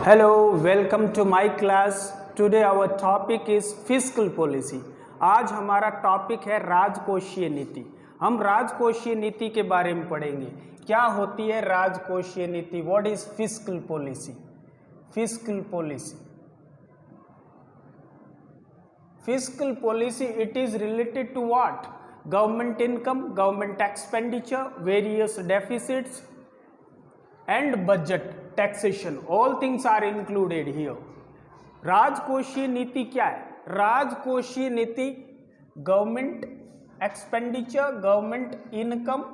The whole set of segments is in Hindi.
Hello, welcome to my class. Today our topic is fiscal policy. आज हमारा टॉपिक है राजकोषीय नीति। हम राजकोषीय नीति के बारे में पढ़ेंगे। क्या होती है राजकोषीय नीति? What is fiscal policy? Fiscal policy, fiscal policy, it is related to what? Government income, government expenditure, various deficits and budget, taxation, all things are included here. राजकोषीय नीति क्या है? राजकोषीय नीति government expenditure, government income,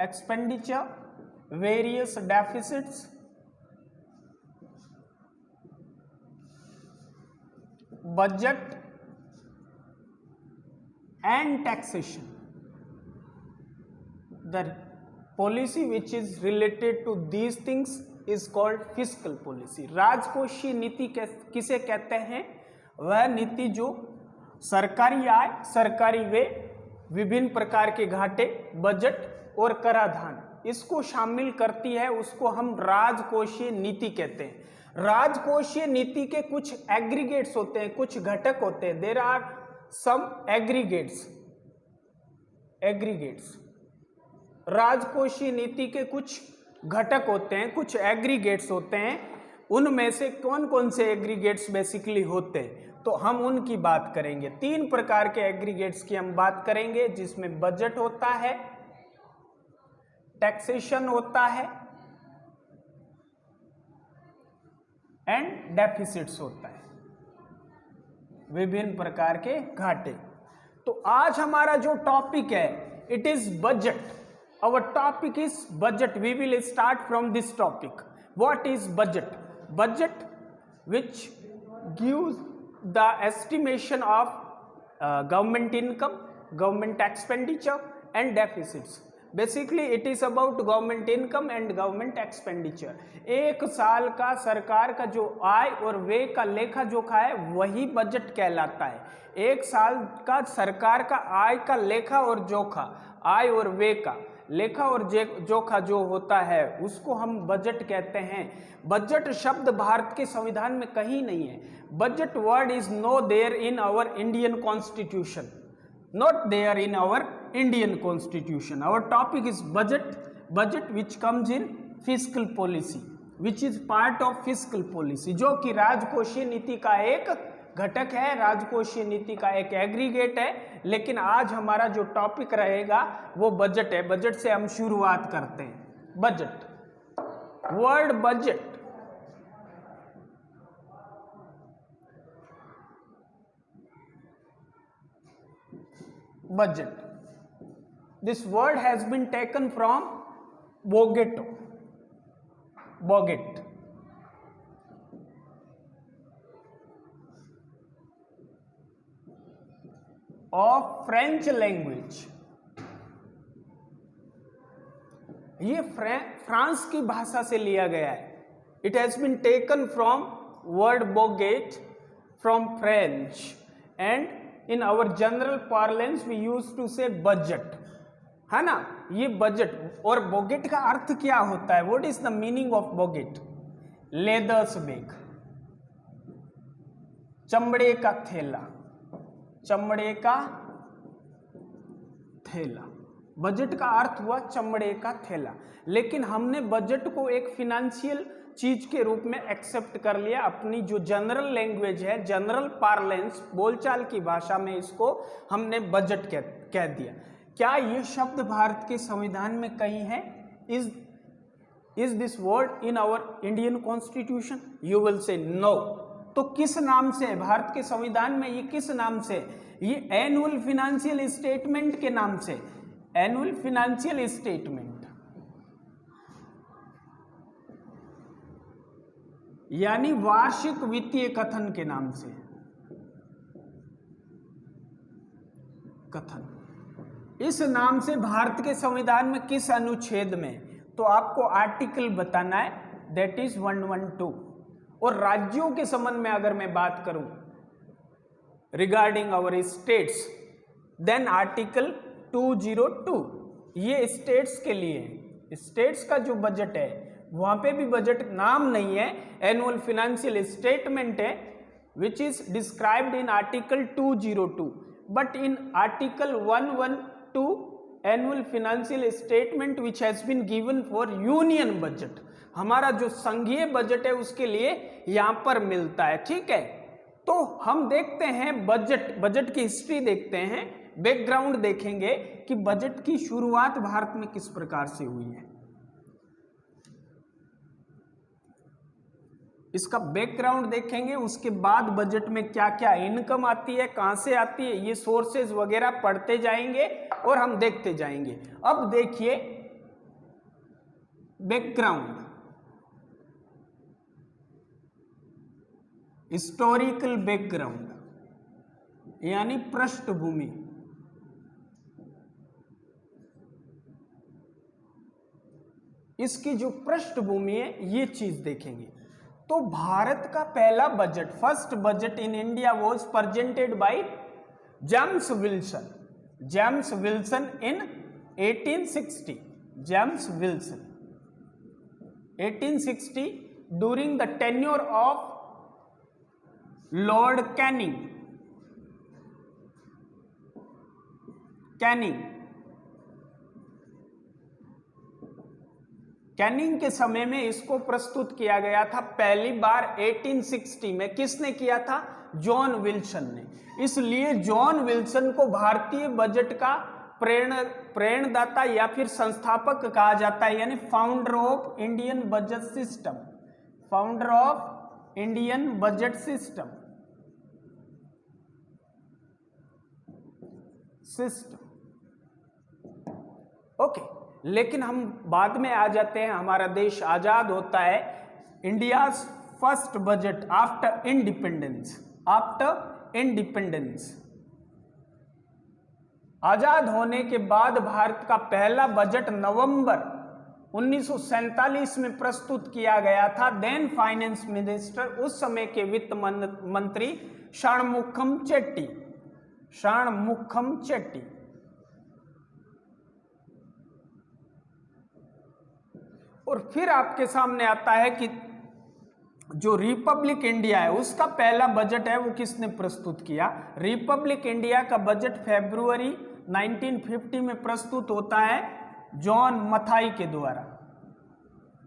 expenditure, various deficits, budget and taxation. The policy which is related to these things is called fiscal policy. राजकोषीय नीति किसे कहते हैं? वह नीति जो सरकारी आय, सरकारी व्यय, विभिन्न प्रकार के घाटे, बजट और कराधान इसको शामिल करती है, उसको हम राजकोषीय नीति कहते हैं। राजकोषीय नीति के कुछ एग्रीगेट्स होते हैं, कुछ घटक होते हैं। There are some aggregates. राजकोषीय नीति के कुछ घटक होते हैं, कुछ एग्रीगेट्स होते हैं। उनमें से कौन कौन से एग्रीगेट्स बेसिकली होते हैं, तो हम उनकी बात करेंगे। 3 प्रकार के एग्रीगेट्स की हम बात करेंगे, जिसमें बजट होता है, टैक्सेशन होता है एंड डेफिसिट्स होता है, विभिन्न प्रकार के घाटे। तो आज हमारा जो टॉपिक है, it is budget. Our topic is budget. We will start from this topic. What is budget? Budget which gives the estimation of government income, government expenditure and deficits. Basically it is about government income and government expenditure. एक साल का सरकार का जो आय और व्यय का लेखा जोखा है वही बजट कहलाता है। एक साल का सरकार का आय का लेखा और जोखा, आय और व्यय का लेखा और जोखा जो होता है उसको हम बजट कहते हैं। बजट शब्द भारत के संविधान में कहीं नहीं है। Budget word is no there in our Indian constitution, not there in our Indian constitution. Our topic is budget which comes in fiscal policy, which is part of fiscal policy, जो कि राजकोषीय नीति का एक घटक है, राजकोषीय नीति का एक एग्रीगेट है। लेकिन आज हमारा जो टॉपिक रहेगा वो बजट है। बजट से हम शुरुआत करते हैं। Budget, word budget, budget. This word has been taken from Boget, of French language. ये फ्रांस की भाषा से लिया गया है। It has been taken from word boget from French, and in our general parlance we used to say budget, है ना। ये बजट और बोगेट का अर्थ क्या होता है? What is the meaning of bougette? Leathers bag, चमड़े का थैला, चमड़े का थैला। बजट का अर्थ हुआ चमड़े का थैला। लेकिन हमने बजट को एक फिनेंशियल चीज के रूप में एक्सेप्ट कर लिया। अपनी जो जनरल लैंग्वेज है, जनरल पार्लेंस, बोलचाल की भाषा में इसको हमने बजट कह दिया। क्या ये शब्द भारत के संविधान में कहीं है? Is this word in our Indian constitution? You will say no. तो किस नाम से है भारत के संविधान में? ये किस नाम से? ये एनुअल फिनेंशियल स्टेटमेंट के नाम से। एनुअल फिनेंशियल स्टेटमेंट यानी वार्षिक वित्तीय कथन के नाम से। कथन, इस नाम से भारत के संविधान में किस अनुच्छेद में? तो आपको आर्टिकल बताना है, दैट इज 112। और राज्यों के संबंध में अगर मैं बात करूं regarding our states, then article 202, ये स्टेट्स के लिए है। स्टेट्स का जो बजट है वहां पे भी बजट नाम नहीं है, एनुअल फिनेंशियल स्टेटमेंट है, which is described in article 202, but in article 112 annual financial statement which has been given for union budget, हमारा जो संघीय बजट है उसके लिए यहां पर मिलता है। ठीक है, तो हम देखते हैं बजट की हिस्ट्री देखते हैं, बैकग्राउंड देखेंगे कि बजट की शुरुआत भारत में किस प्रकार से हुई है। इसका बैकग्राउंड देखेंगे, उसके बाद बजट में क्या क्या इनकम आती है, कहां से आती है, ये सोर्सेज वगैरह पढ़ते जाएंगे और हम देखते जाएंगे। अब देखिए बैकग्राउंड, हिस्टोरिकल बैकग्राउंड यानी पृष्ठभूमि। इसकी जो पृष्ठभूमि है ये चीज देखेंगे। तो भारत का पहला budget, first budget in India was presented by James Wilson, James Wilson in 1860, James Wilson 1860 during the tenure of Lord Canning, Canning के समय में इसको प्रस्तुत किया गया था पहली बार 1860 में। किसने किया था? जॉन विल्सन ने। इसलिए जॉन विल्सन को भारतीय बजट का प्रेरणादाता या फिर संस्थापक कहा जाता है, यानी founder of Indian budget system, founder of Indian budget system. Okay, लेकिन हम बाद में आ जाते हैं, हमारा देश आजाद होता है, India's first budget after independence, after independence, आजाद होने के बाद भारत का पहला बजट नवंबर 1947 में प्रस्तुत किया गया था। देन फाइनेंस मिनिस्टर, उस समय के वित्त मंत्री षणमुखम चेट्टी, षणमुखम चेट्टी। और फिर आपके सामने आता है कि जो रिपब्लिक इंडिया है उसका पहला बजट है वो किसने प्रस्तुत किया? रिपब्लिक इंडिया का बजट फरवरी 1950 में प्रस्तुत होता है जॉन मथाई के द्वारा।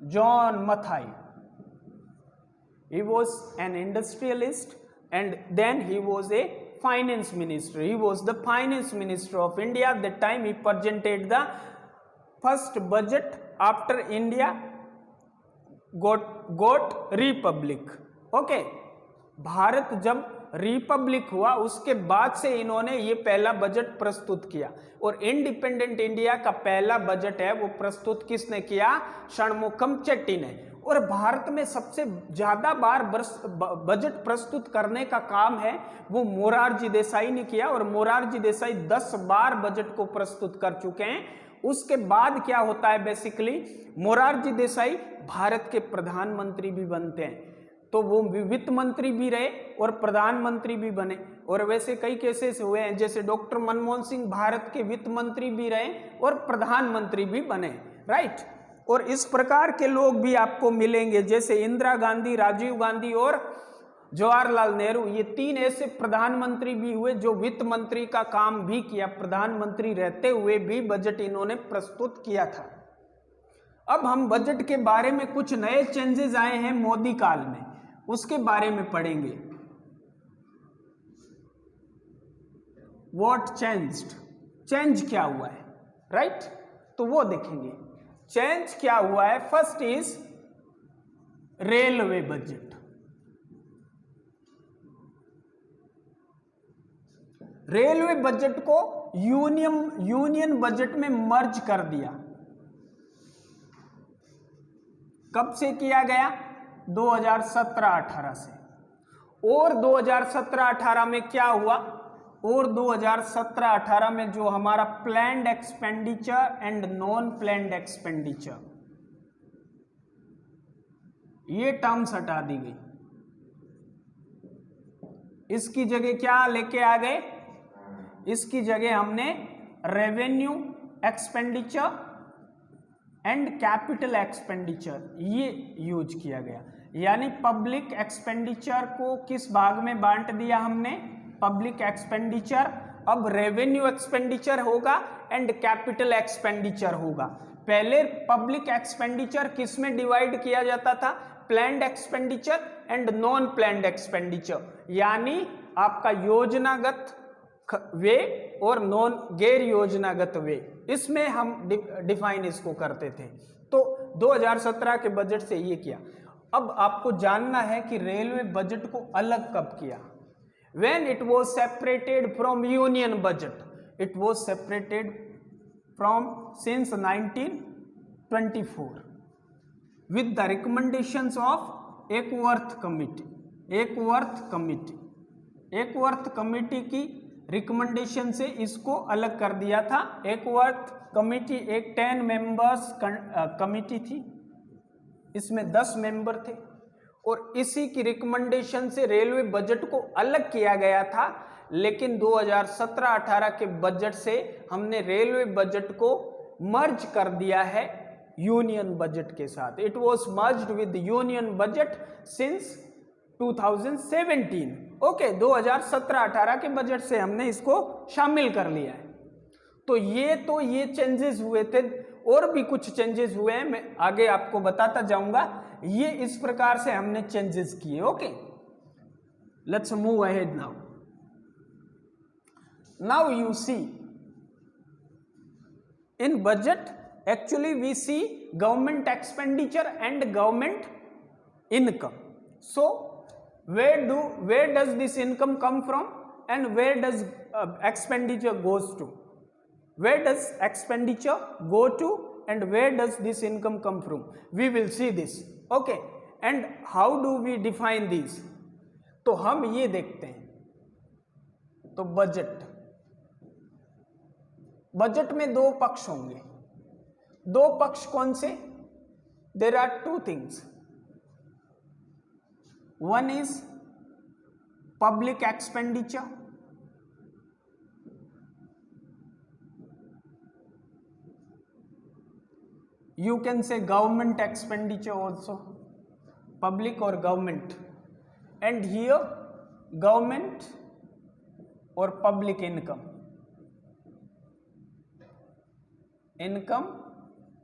John Mathai, he was an industrialist and then he was a finance minister, he was the finance minister of India. At that time he presented the first budget after India got republic. Okay, Bharat जब रिपब्लिक हुआ उसके बाद से इन्होंने ये पहला बजट प्रस्तुत किया। और इंडिपेंडेंट इंडिया का पहला बजट है वो प्रस्तुत किसने किया? षणमुखम चेट्टी ने। और भारत में सबसे ज्यादा बार बजट प्रस्तुत करने का काम है वो मोरारजी देसाई ने किया, और मोरारजी देसाई 10 बार बजट को प्रस्तुत कर चुके हैं। उसके बाद क्या होता है, बेसिकली मोरारजी देसाई भारत के प्रधानमंत्री भी बनते हैं। तो वो वित्त मंत्री भी रहे और प्रधानमंत्री भी बने। और वैसे कई केसेस हुए हैं, जैसे डॉक्टर मनमोहन सिंह भारत के वित्त मंत्री भी रहे और प्रधानमंत्री भी बने, राइट। और इस प्रकार के लोग भी आपको मिलेंगे, जैसे इंदिरा गांधी, राजीव गांधी और जवाहरलाल नेहरू। ये 3 ऐसे प्रधानमंत्री भी हुए जो वित्त मंत्री का काम भी किया, प्रधानमंत्री रहते हुए भी बजट इन्होंने प्रस्तुत किया था। अब हम बजट के बारे में कुछ नए चेंजेस आए हैं मोदी काल में, उसके बारे में पढ़ेंगे। व्हाट चेंज्ड, चेंज क्या हुआ है, राइट, तो वो देखेंगे चेंज क्या हुआ है। First is railway budget. Railway budget को यूनियन बजट में मर्ज कर दिया। कब से किया गया? 2017-18 से। और 2017-18 में क्या हुआ? और 2017-18 में जो हमारा planned expenditure and non planned expenditure, ये टर्म्स हटा दी गई। इसकी जगह क्या लेके आ गए? इसकी जगह हमने revenue expenditure and capital expenditure ये यूज किया गया। यानी पब्लिक एक्सपेंडिचर को किस भाग में बांट दिया हमने, पब्लिक एक्सपेंडिचर, अब रेवेन्यू एक्सपेंडिचर होगा एंड कैपिटल एक्सपेंडिचर होगा। पहले पब्लिक एक्सपेंडिचर किस में डिवाइड किया जाता था, planned expenditure and non planned expenditure, यानी आपका योजनागत वे और नॉन गैर योजनागत वे, इसमें हम डिफाइन इसको करते थे। तो 2017 के बजट से ये किया। अब आपको जानना है कि रेलवे बजट को अलग कब किया। When it was separated from union budget, it was separated from since 1924 with the recommendations of Ackworth Committee. Ackworth Committee की रिकमेंडेशन से इसको अलग कर दिया था। Ackworth कमिटी एक 10 मेंबर्स कमिटी थी, इसमें 10 मेंबर थे और इसी की रिकमेंडेशन से रेलवे बजट को अलग किया गया था। लेकिन 2017-18 के बजट से हमने रेलवे बजट को मर्ज कर दिया है यूनियन बजट के साथ। It was merged with union budget since 2017। Okay, 2017-18 के बजट से हमने इसको शामिल कर लिया है। तो ये चेंजेस हुए थे, और भी कुछ चेंजेस हुए हैं, मैं आगे आपको बताता जाऊंगा। ये इस प्रकार से हमने चेंजेस किए। Okay, let's move ahead now. Now you see in budget actually we see government expenditure and government income. So where does this income come from and where does expenditure goes to? Where does expenditure go to and where does this income come from? We will see this. Okay, and how do we define these? तो हम ये देखते हैं। तो बजट में दो पक्ष होंगे। दो पक्ष कौन से? There are two things. One is public expenditure, you can say government expenditure also, public or government, and here government or public income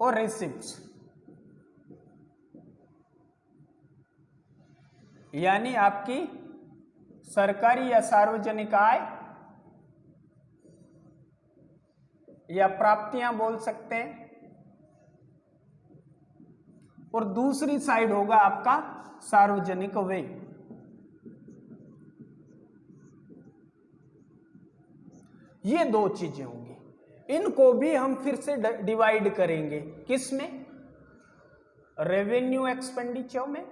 or receipts, यानी आपकी सरकारी या सार्वजनिक आय या प्राप्तियां बोल सकते हैं, और दूसरी साइड होगा आपका सार्वजनिक व्यय। ये दो चीजें होंगी। इनको भी हम फिर से डिवाइड करेंगे, किस में? रेवेन्यू एक्सपेंडिचर में,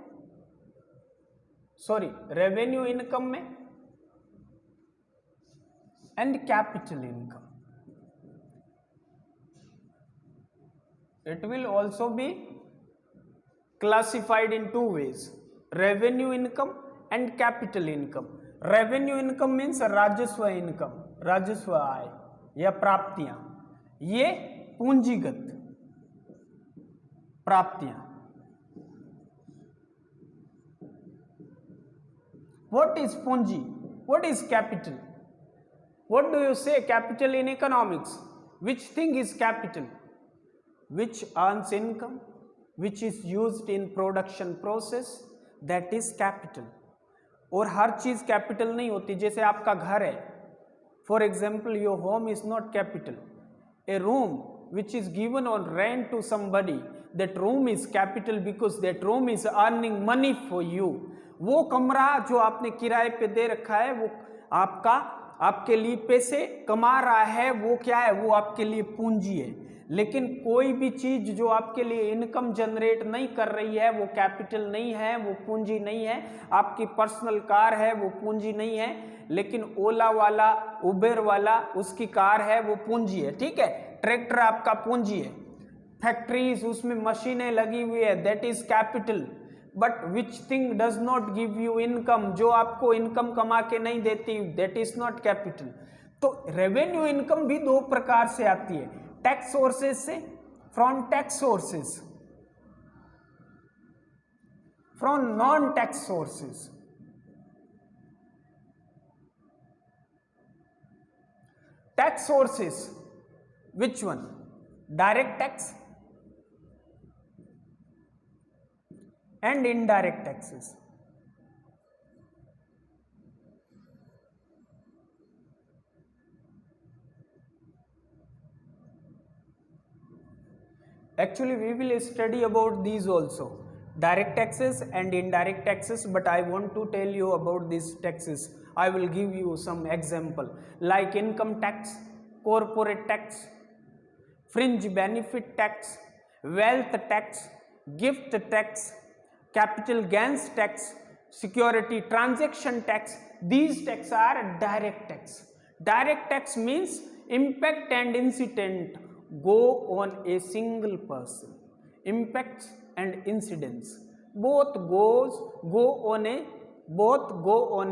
सॉरी रेवेन्यू इनकम में and capital income. It will also be classified in two ways, revenue income and capital income. Revenue income means राजस्व इनकम, राजस्व आय या प्राप्तियां, ये पूंजीगत प्राप्तियां। What is पूंजी? What is capital? What do you say capital in economics? Which thing is capital? Which earns income, which is used in production process, that is capital. और हर चीज कैपिटल नहीं होती। जैसे आपका घर है, for example your home is not capital. A room which is given on rent to somebody, that room is capital because that room is earning money for you. वो कमरा जो आपने किराए पे दे रखा है, वो आपके लिए पैसे कमा रहा है, वो क्या है? वो आपके लिए पूंजी है। लेकिन कोई भी चीज जो आपके लिए इनकम जनरेट नहीं कर रही है, वो कैपिटल नहीं है, वो पूंजी नहीं है। आपकी पर्सनल कार है, वो पूंजी नहीं है, लेकिन ओला वाला, उबेर वाला, उसकी कार है, वो पूंजी है। ठीक है, ट्रैक्टर आपका पूंजी है। फैक्ट्रीज, उसमें मशीनें लगी हुई है, that is capital. But which thing does not give you income, जो आपको इनकम कमा के नहीं देती, दैट इज नॉट कैपिटल। तो रेवेन्यू इनकम भी दो प्रकार से आती है, टैक्स सोर्सेज से, from tax sources, from non tax sources. Tax sources, which one? Direct tax and indirect taxes. Actually, we will study about these also, direct taxes and indirect taxes, but I want to tell you about these taxes. I will give you some example like income tax, corporate tax, fringe benefit tax, wealth tax, gift tax, capital gains tax, security transaction tax. These tax are direct tax. Direct tax means impact and incident go on a single person. Impacts and incidents both go on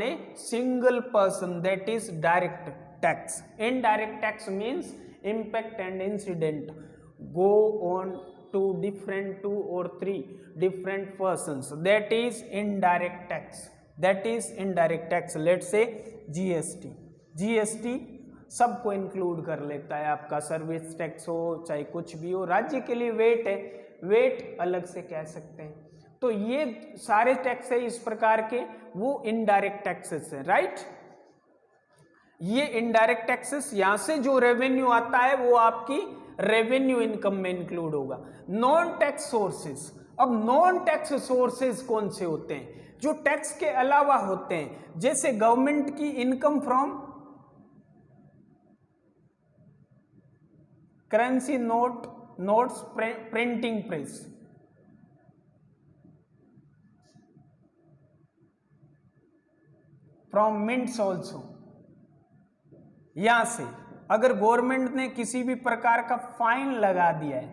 a single person, that is direct tax. Indirect tax means impact and incident go on to two or three different persons, that is indirect tax. Let's say GST सबको इंक्लूड कर लेता है, आपका सर्विस टैक्स हो चाहे कुछ भी हो, राज्य के लिए वेट है, वेट अलग से कह सकते हैं। तो ये सारे टैक्स है इस प्रकार के, वो इनडायरेक्ट टैक्सेस है, राइट। ये इनडायरेक्ट टैक्सेस, यहां से जो रेवेन्यू आता है वो आपकी रेवेन्यू इनकम में इंक्लूड होगा। नॉन टैक्स सोर्सेज, अब नॉन टैक्स सोर्सेज कौन से होते हैं? जो टैक्स के अलावा होते हैं, जैसे गवर्नमेंट की income from currency notes, printing press, from mints also. यहां से अगर गवर्नमेंट ने किसी भी प्रकार का फाइन लगा दिया है,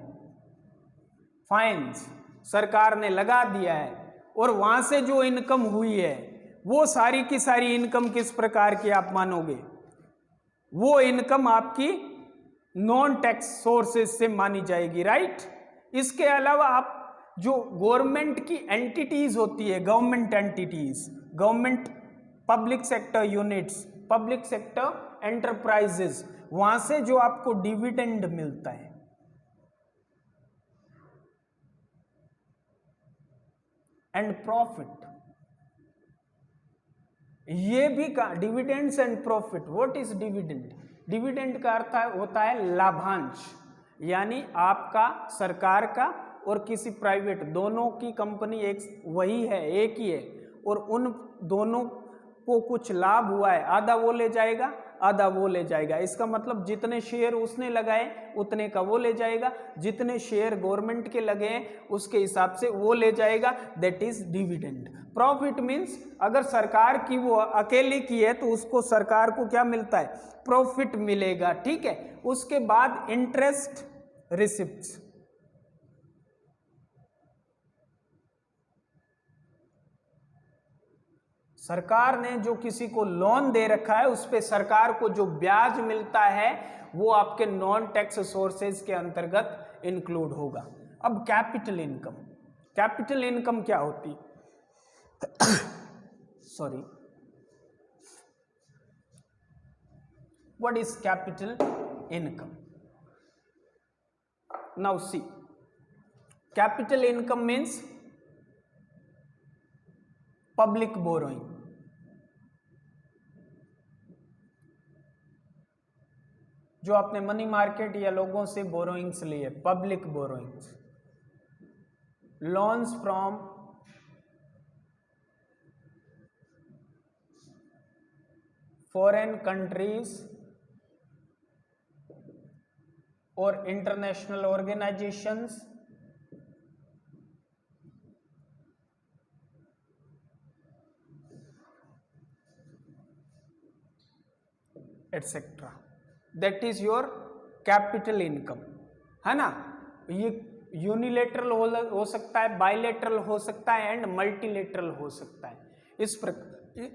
फाइन्स सरकार ने लगा दिया है, और वहां से जो इनकम हुई है वो सारी की सारी इनकम किस प्रकार की आप मानोगे? वो इनकम आपकी नॉन टैक्स सोर्सेज से मानी जाएगी, राइट। इसके अलावा आप जो गवर्नमेंट की एंटिटीज होती है, government entities, government public sector units, public sector enterprises, वहां से जो आपको डिविडेंड मिलता है, एंड प्रॉफिट, ये भी dividends and profit. What is dividend? Dividend का अर्थ होता है लाभांश, यानी आपका, सरकार का और किसी प्राइवेट, दोनों की कंपनी एक वही है, एक ही है, और उन दोनों को कुछ लाभ हुआ है, आधा वो ले जाएगा आधा वो ले जाएगा। इसका मतलब जितने शेयर उसने लगाए उतने का वो ले जाएगा, जितने शेयर गवर्नमेंट के लगे हैं उसके हिसाब से वो ले जाएगा, that is dividend. Profit means अगर सरकार की वो अकेले की है तो उसको, सरकार को क्या मिलता है? प्रॉफिट मिलेगा, ठीक है। उसके बाद इंटरेस्ट रिसिप्ट्स, सरकार ने जो किसी को लोन दे रखा है उस पे सरकार को जो ब्याज मिलता है वो आपके नॉन टैक्स सोर्सेज के अंतर्गत इंक्लूड होगा। अब कैपिटल इनकम, कैपिटल इनकम क्या होती? Sorry, what is capital income? Now see, capital income means public borrowing. जो आपने मनी मार्केट या लोगों से बोरोइंग्स लिए, public borrowings, loans from foreign countries और international organisations et cetera, that is your capital income, है ना। ये यूनिलेटरल हो सकता है, बाइलेटरल हो सकता है एंड मल्टीलेटरल हो सकता है।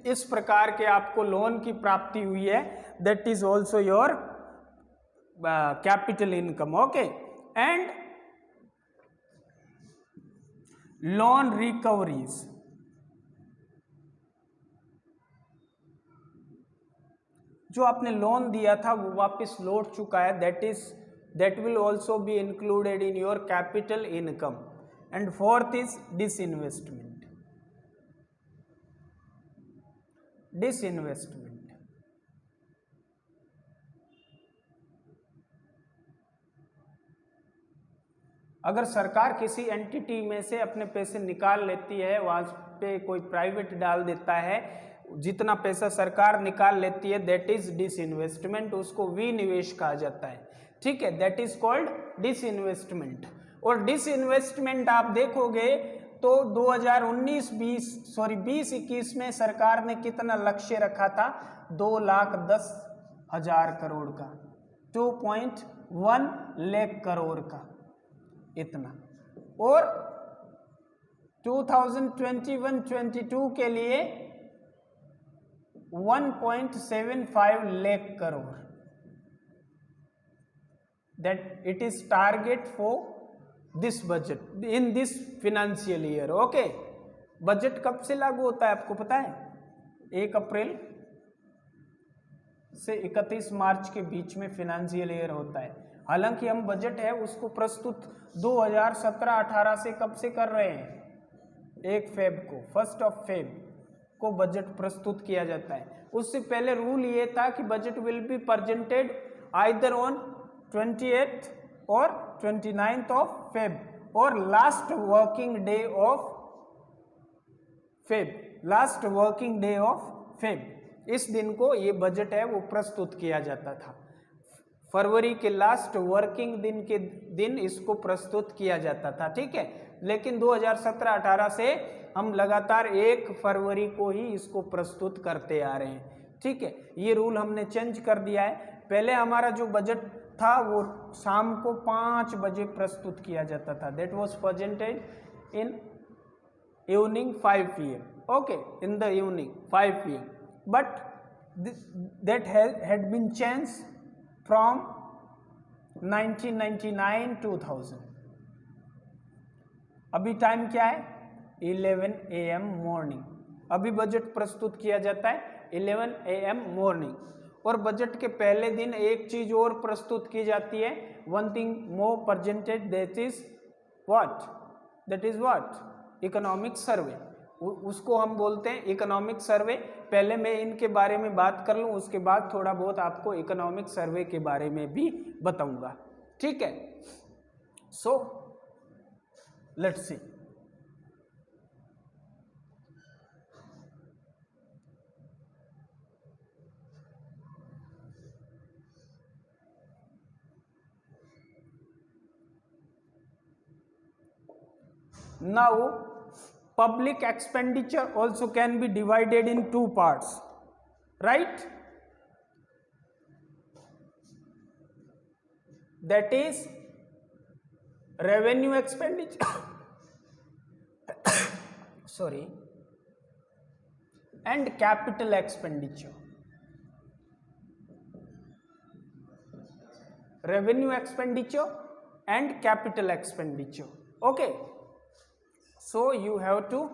इस प्रकार के आपको लोन की प्राप्ति हुई है, that is also your capital income. Okay, and loan recoveries. जो आपने लोन दिया था वो वापस लौट चुका है, that will also be included in your capital income. And fourth is disinvestment. अगर सरकार किसी एंटिटी में से अपने पैसे निकाल लेती है, वहां पे कोई प्राइवेट डाल देता है, जितना पैसा सरकार निकाल लेती है दैट इज डिसइन्वेस्टमेंट, उसको विनिवेश कहा जाता है. ठीक है, दैट इज कॉल्ड डिसइन्वेस्टमेंट. और डिसइन्वेस्टमेंट आप देखोगे तो 2019-20 में सरकार ने कितना लक्ष्य रखा था? 2,10,000 करोड़ का, 2.1 लाख करोड़ का, इतना. और 2021-22 के लिए 1.75 lakh crore. That it is target for this budget in this financial year. Okay, budget कब से लागू होता है आपको पता है? 1 अप्रैल से 31 मार्च के बीच में फाइनेंशियल ईयर होता है. हालांकि हम बजट है उसको प्रस्तुत 2017-18 से कब से कर रहे हैं? 1 फेब को बजट प्रस्तुत किया जाता है. उससे पहले रूल ये था कि budget will be presented either on 28th और 29th ऑफ फेब और last working day of Feb. इस दिन को ये बजट है वो प्रस्तुत किया जाता था. फरवरी के लास्ट वर्किंग दिन के दिन इसको प्रस्तुत किया जाता था. ठीक है, लेकिन 2017-18 से हम लगातार 1 फरवरी को ही इसको प्रस्तुत करते आ रहे हैं. ठीक है, ये रूल हमने चेंज कर दिया है. पहले हमारा जो बजट था वो शाम को 5 बजे प्रस्तुत किया जाता था. That was presented in evening 5 PM. Okay, in the evening 5 PM. But that had been change from 1999-2000. अभी टाइम क्या है? 11 AM मॉर्निंग. अभी बजट प्रस्तुत किया जाता है 11 AM मॉर्निंग. और बजट के पहले दिन एक चीज और प्रस्तुत की जाती है, one thing more presented, that is what? Economic survey. उसको हम बोलते हैं इकोनॉमिक सर्वे. पहले मैं इनके बारे में बात कर लूँ, उसके बाद थोड़ा बहुत आपको इकोनॉमिक सर्वे के बारे में भी बताऊंगा. ठीक है, so let's see. Now, public expenditure also can be divided in 2 parts, right? That is revenue expenditure sorry, and capital expenditure. Revenue expenditure and capital expenditure. Okay, so you have to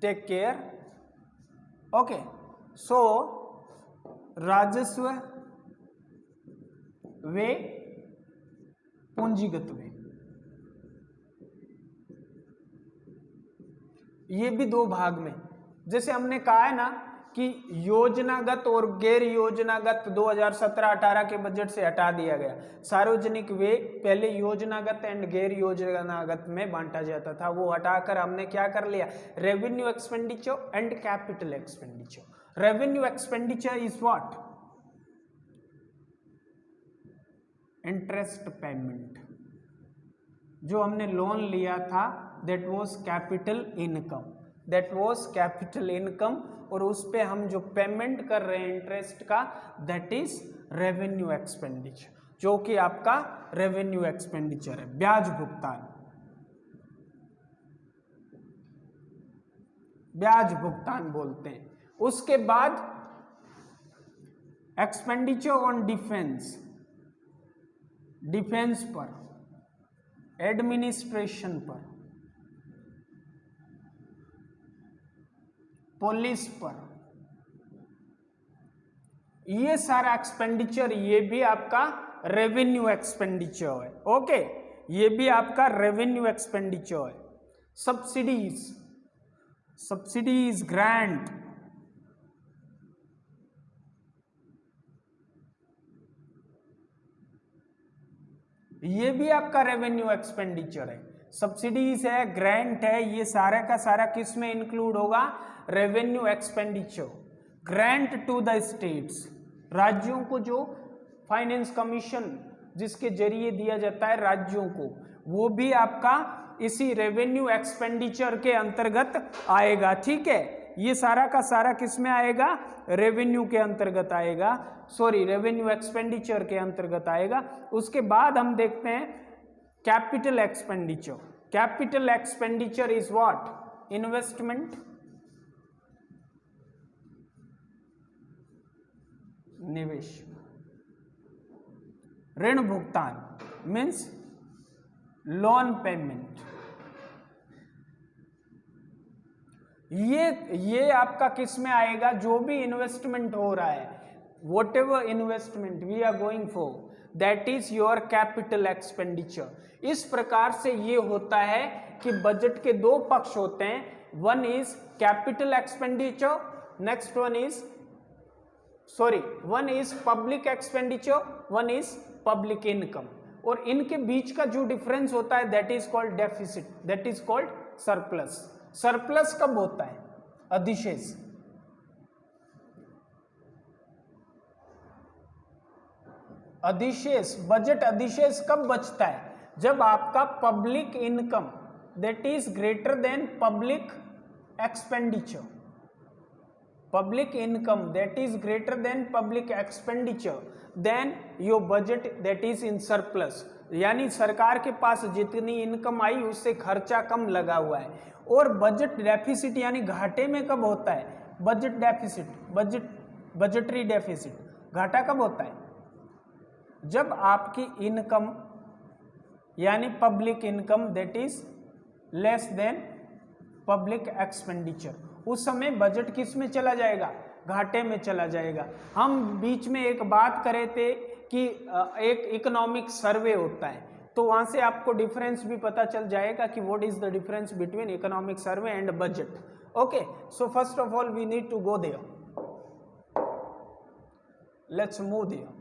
take care. Okay, so राजस्व वे पूंजीगत वे, ये भी 2 भाग में. जैसे हमने कहा है ना कि योजनागत और गैर योजनागत 2017-18 के बजट से हटा दिया गया. सार्वजनिक व्यय पहले योजनागत एंड गैर योजनागत में बांटा जाता था, वो हटाकर हमने क्या कर लिया? Revenue expenditure and capital expenditure. Revenue expenditure is what? Interest payment. जो हमने लोन लिया था दैट वाज कैपिटल इनकम. और उस पे हम जो पेमेंट कर रहे हैं इंटरेस्ट का, दैट इज रेवेन्यू एक्सपेंडिचर, जो कि आपका रेवेन्यू एक्सपेंडिचर है. ब्याज भुगतान बोलते हैं. उसके बाद एक्सपेंडिचर ऑन डिफेंस. डिफेंस पर, एडमिनिस्ट्रेशन पर, पुलिस पर, ये सारा एक्सपेंडिचर ये भी आपका रेवेन्यू एक्सपेंडिचर है। ओके, ये भी आपका रेवेन्यू एक्सपेंडिचर है। सब्सिडीज, सब्सिडीज, ग्रांट, ये भी आपका रेवेन्यू एक्सपेंडिचर है। सब्सिडीज है, ग्रांट है, ये सारा का सारा किस में इंक्लूड होगा? Revenue expenditure. Grant to the states, राज्यों को जो फाइनेंस कमीशन जिसके जरिए दिया जाता है राज्यों को, वो भी आपका इसी रेवेन्यू एक्सपेंडिचर के अंतर्गत आएगा। ठीक है, ये सारा का सारा किस में आएगा? रेवेन्यू के अंतर्गत आएगा, सॉरी रेवेन्यू एक्सपेंडिचर के अंतर्गत आएगा। उसके बाद हम देखते हैं capital expenditure. Capital expenditure is what? Investment, निवेश। ऋण भुगतान मीन्स लोन पेमेंट। ये आपका किस में आएगा? जो भी इन्वेस्टमेंट हो रहा है, whatever investment we are going for, that is your capital expenditure. इस प्रकार से ये होता है कि बजट के दो पक्ष होते हैं, one is capital expenditure, next one is one is public expenditure, one is public income. और इनके बीच का जो डिफरेंस होता है that is called deficit, that is called surplus. Surplus कब होता है? अधिशेष। अधिशेष, बजट अधिशेष कब बचता है? जब आपका public income that is greater than public expenditure. public income that is greater than public expenditure, then your budget that is in surplus, यानी सरकार के पास जितनी इनकम आई उससे खर्चा कम लगा हुआ है। और बजट डेफिसिट यानी घाटे में कब होता है? बजट डेफिसिट, बजटरी डेफिसिट घाटा कब होता है? जब आपकी इनकम यानी public income that is less than public expenditure, उस समय बजट किस में चला जाएगा? घाटे में चला जाएगा। हम बीच में एक बात करे थे कि एक इकोनॉमिक सर्वे होता है, तो वहां से आपको डिफरेंस भी पता चल जाएगा कि what is the difference between economic survey and budget. Okay, so first of all we need to go there, let's move there.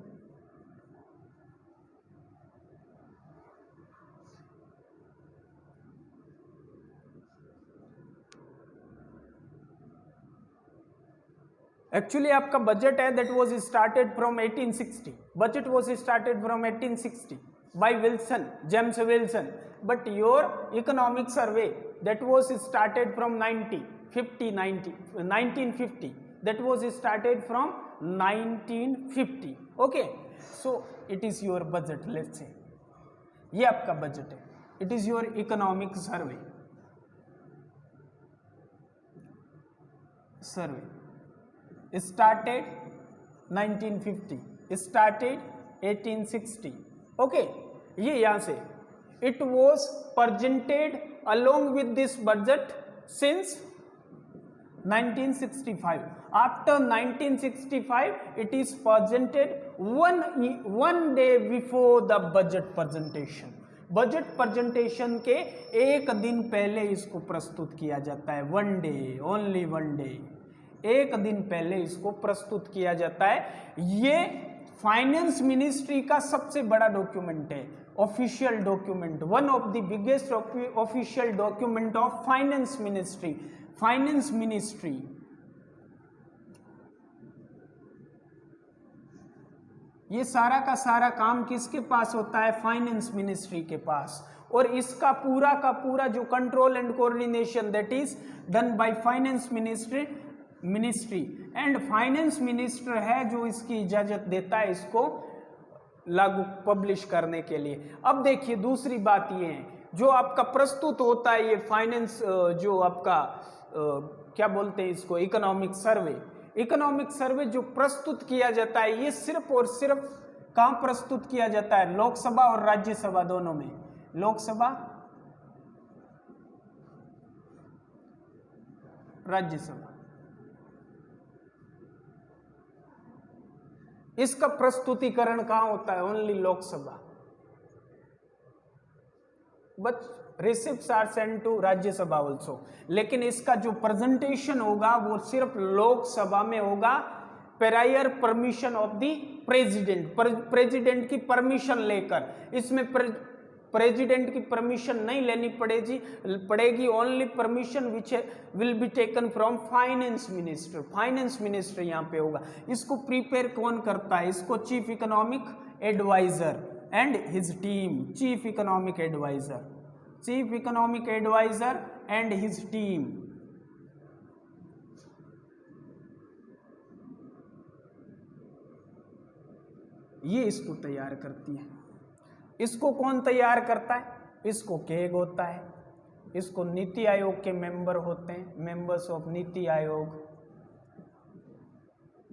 Actually आपका बजट है that was started from 1860, budget was started from 1860 by Wilson, James Wilson, but your economic survey that was started from 1950, that was started from 1950। Okay, so it is your budget, let's say ये आपका बजट है, it is your economic survey. Started 1950, started 1860. Okay, ये यहाँ से it was presented along with this budget since 1965. After 1965, it is presented one day before the budget presentation. Budget presentation के एक दिन पहले इसको प्रस्तुत किया जाता है। One day, only one day, एक दिन पहले इसको प्रस्तुत किया जाता है। ये फाइनेंस मिनिस्ट्री का सबसे बड़ा डॉक्यूमेंट है, official document, one of the biggest official document of finance ministry. Finance ministry ये सारा का सारा काम किसके पास होता है? फाइनेंस मिनिस्ट्री के पास। और इसका पूरा का पूरा जो control and coordination that is done by finance ministry and finance minister है जो इसकी इजाजत देता है इसको लागू पब्लिश करने के लिए। अब देखिए दूसरी बात ये है, जो आपका प्रस्तुत होता है ये फाइनेंस जो आपका क्या बोलते हैं इसको, इकोनॉमिक सर्वे। इकोनॉमिक सर्वे जो प्रस्तुत किया जाता है ये सिर्फ और सिर्फ कहाँ प्रस्तुत किया जाता है? लोकसभा और राज्यसभा दोनों में। लोकसभा, राज्यसभा। इसका प्रस्तुतिकरण कहाँ होता है? Only Lok Sabha. But receipts are send to Rajya Sabha also, लेकिन इसका जो प्रेजेंटेशन होगा वो सिर्फ लोकसभा में होगा, prior permission of the president, president की परमिशन लेकर। इसमें प्रेसिडेंट की परमिशन नहीं लेनी पड़ेगी, only permission which will be taken from finance minister. Finance minister यहाँ पे होगा। इसको प्रिपेयर कौन करता है? इसको chief economic adviser and his team. Chief economic adviser, chief economic adviser and his team. ये इसको तैयार करती है। इसको कौन तैयार करता है? इसको केग होता है, इसको नीति आयोग के मेंबर होते हैं, members of NITI Aayog,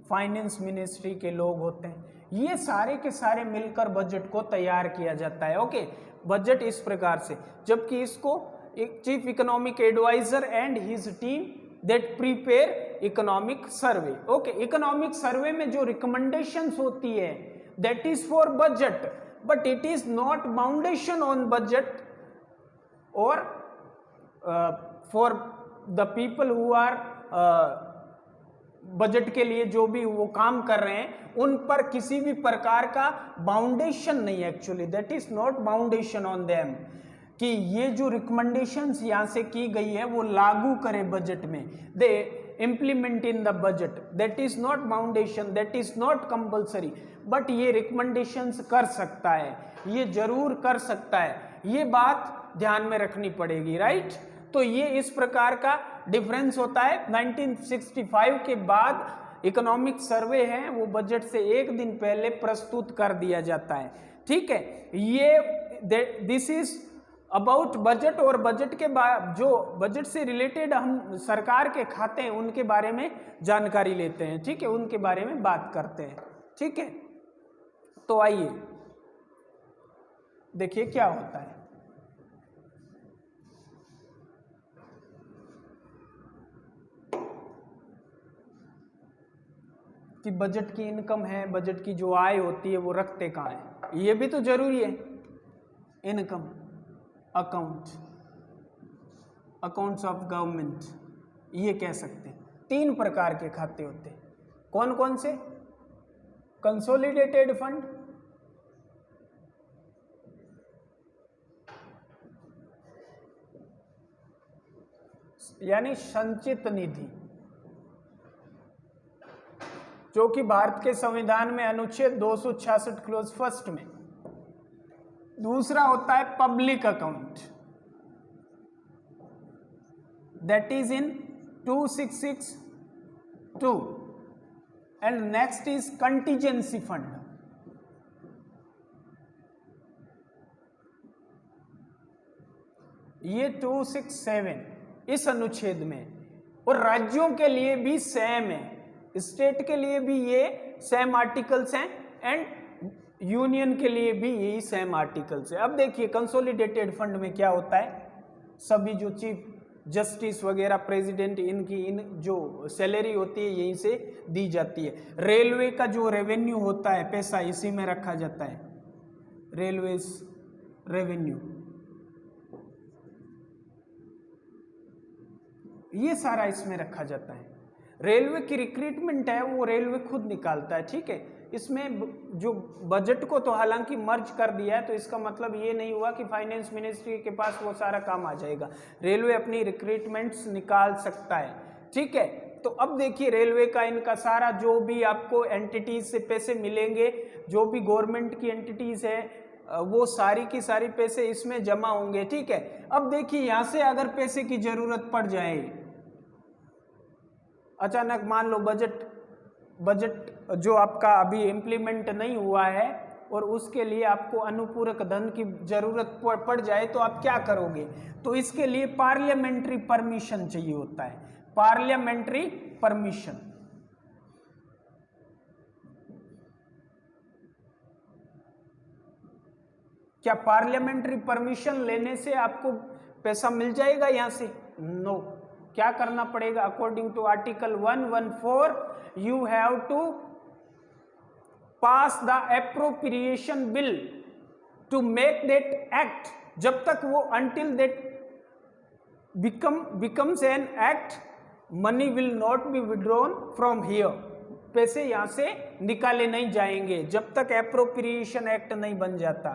finance ministry के लोग होते हैं। ये सारे के सारे मिलकर बजट को तैयार किया जाता है। ओके, बजट इस प्रकार से, जबकि इसको एक chief economic adviser and his team that prepare economic survey. Okay, economic survey में जो रिकमेंडेशंस होती है that is for budget, but it is not foundation on budget or for the people who are budget के लिए जो भी वो काम कर रहे हैं उन पर किसी भी प्रकार का बाउंडेशन नहीं है। Actually that is not boundation on them, कि ये जो रिकमेंडेशंस यहाँ से की गई है वो लागू करे बजट में, दे implement in the budget, that is not foundation, that is not compulsory, but ये recommendations कर सकता है, ये जरूर कर सकता है। ये बात ध्यान में रखनी पड़ेगी, राइट। तो ये इस प्रकार का डिफरेंस होता है। 1965 के बाद इकोनॉमिक सर्वे है वो बजट से एक दिन पहले प्रस्तुत कर दिया जाता है, ठीक है। ये दिस इज अबाउट बजट। और बजट के बाद जो बजट से रिलेटेड हम सरकार के खाते हैं उनके बारे में जानकारी लेते हैं, ठीक है, उनके बारे में बात करते हैं, ठीक है। तो आइए देखिए क्या होता है। कि बजट की इनकम है, बजट की जो आय होती है वो रखते कहाँ है, ये भी तो जरूरी है। Income account, accounts of government, ये कह सकते हैं। 3 प्रकार के खाते होते हैं। कौन कौन से? कंसोलिडेटेड फंड, यानी संचित निधि, जो कि भारत के संविधान में अनुच्छेद 266 क्लोज फर्स्ट में। दूसरा होता है public account, that is in 2662, and next is contingency fund. ये 267 इस अनुच्छेद में। और राज्यों के लिए भी सेम है, स्टेट के लिए भी ये सेम आर्टिकल्स हैं एंड यूनियन के लिए भी यही सेम आर्टिकल्स है। अब देखिए कंसोलिडेटेड फंड में क्या होता है, सभी जो चीफ जस्टिस वगैरह प्रेसिडेंट इनकी इन जो सैलरी होती है यहीं से दी जाती है। रेलवे का जो रेवेन्यू होता है पैसा इसी में रखा जाता है, रेलवेज रेवेन्यू, ये सारा इसमें रखा जाता है। रेलवे की रिक्रूटमेंट है वो रेलवे खुद निकालता है, ठीक है। इसमें जो बजट को तो हालांकि मर्ज कर दिया है, तो इसका मतलब ये नहीं हुआ कि फाइनेंस मिनिस्ट्री के पास वो सारा काम आ जाएगा। रेलवे अपनी रिक्रूटमेंट्स निकाल सकता है, ठीक है। तो अब देखिए रेलवे का इनका सारा जो भी आपको एंटिटीज से पैसे मिलेंगे, जो भी गवर्नमेंट की एंटिटीज है वो सारी की सारी पैसे इसमें जमा होंगे, ठीक है। अब देखिए यहाँ से अगर पैसे की जरूरत पड़ जाए, अचानक मान लो बजट जो आपका अभी इम्प्लीमेंट नहीं हुआ है और उसके लिए आपको अनुपूरक धन की जरूरत पड़ जाए, तो आप क्या करोगे? तो इसके लिए पार्लियामेंट्री परमिशन चाहिए होता है, पार्लियामेंट्री परमिशन। क्या पार्लियामेंट्री परमिशन लेने से आपको पैसा मिल जाएगा यहाँ से? नो। क्या करना पड़ेगा? According to article 114 you have to pass the appropriation bill to make that act. जब तक वो until that becomes an act, money will not be withdrawn from here। पैसे यहां से निकाले नहीं जाएंगे जब तक एप्रोप्रिएशन एक्ट नहीं बन जाता।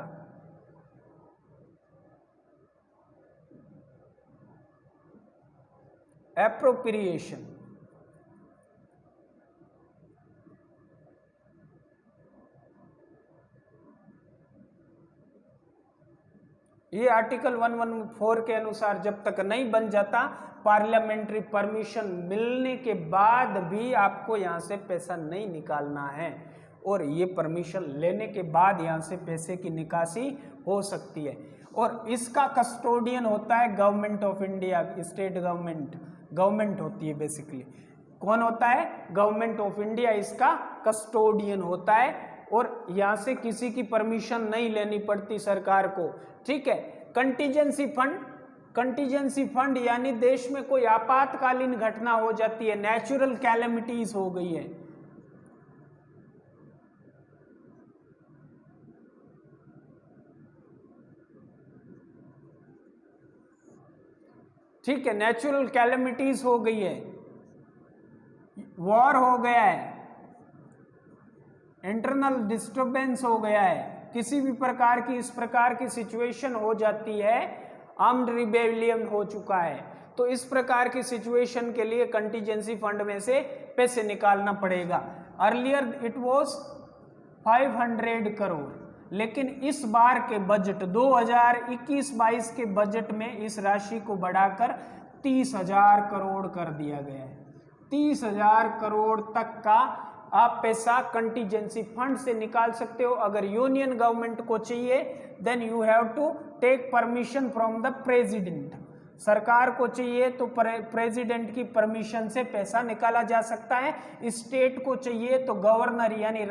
एप्रोप्रिएशन ये आर्टिकल 114 के अनुसार जब तक नहीं बन जाता, पार्लियामेंट्री परमिशन मिलने के बाद भी आपको यहां से पैसा नहीं निकालना है, और ये परमिशन लेने के बाद यहां से पैसे की निकासी हो सकती है। और इसका कस्टोडियन होता है government of India, state government होती है बेसिकली। कौन होता है? गवर्नमेंट ऑफ इंडिया इसका कस्टोडियन होता है, और यहां से किसी की परमिशन नहीं लेनी पड़ती सरकार को। ठीक है। कंटीजेंसी फंड यानी देश में कोई आपातकालीन घटना हो जाती है, नेचुरल कैलेमिटीज हो गई है, ठीक है, नेचुरल कैलेमिटीज हो गई है, वॉर हो गया है, इंटरनल डिस्टर्बेंस हो गया है, किसी भी प्रकार की इस प्रकार की सिचुएशन हो जाती है, आर्म्ड रिबेलियन हो चुका है, तो इस प्रकार की सिचुएशन के लिए कंटीजेंसी फंड में से पैसे निकालना पड़ेगा। अर्लियर इट वाज 500 करोड़, लेकिन इस बार के बजट 2021-22 के बजट में इस राशि को बढ़ाकर 30,000 करोड़ कर दिया गया है। 30,000 करोड़ तक का आप पैसा कंटीजेंसी फंड से निकाल सकते हो। अगर यूनियन गवर्नमेंट को चाहिए then you have to take permission from the president. सरकार को चाहिए तो प्रेसिडेंट की परमिशन से पैसा निकाला जा सकता है। स्टेट को चाहिए तो गवर्नर यानी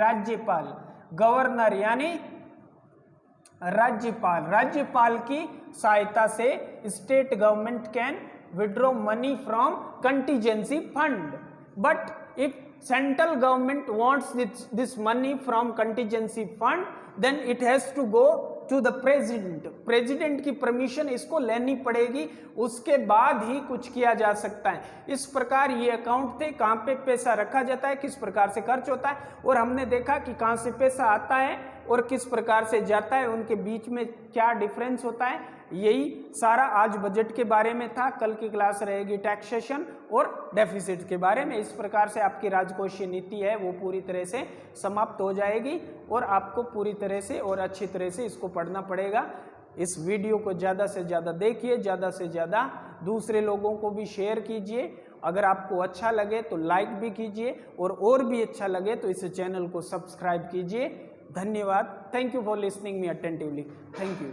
राज्यपाल की सहायता से state government can withdraw money from contingency fund. But if central government wants this money from contingency fund, then it has to go to the president की परमिशन इसको लेनी पड़ेगी, उसके बाद ही कुछ किया जा सकता है। इस प्रकार ये अकाउंट थे, कहाँ पे पैसा रखा जाता है, किस प्रकार से खर्च होता है, और हमने देखा कि कहाँ से पैसा आता है और किस प्रकार से जाता है, उनके बीच में क्या डिफरेंस होता है। यही सारा आज बजट के बारे में था। कल की क्लास रहेगी टैक्सेशन और डेफिसिट के बारे में। इस प्रकार से आपकी राजकोषीय नीति है वो पूरी तरह से समाप्त हो जाएगी, और आपको पूरी तरह से और अच्छी तरह से इसको पढ़ना पड़ेगा। इस वीडियो को ज़्यादा से ज़्यादा देखिए, ज़्यादा से ज़्यादा दूसरे लोगों को भी शेयर कीजिए। अगर आपको अच्छा लगे तो लाइक भी कीजिए, और भी अच्छा लगे तो इस चैनल को सब्सक्राइब कीजिए। धन्यवाद। Thank you for listening me attentively. Thank you.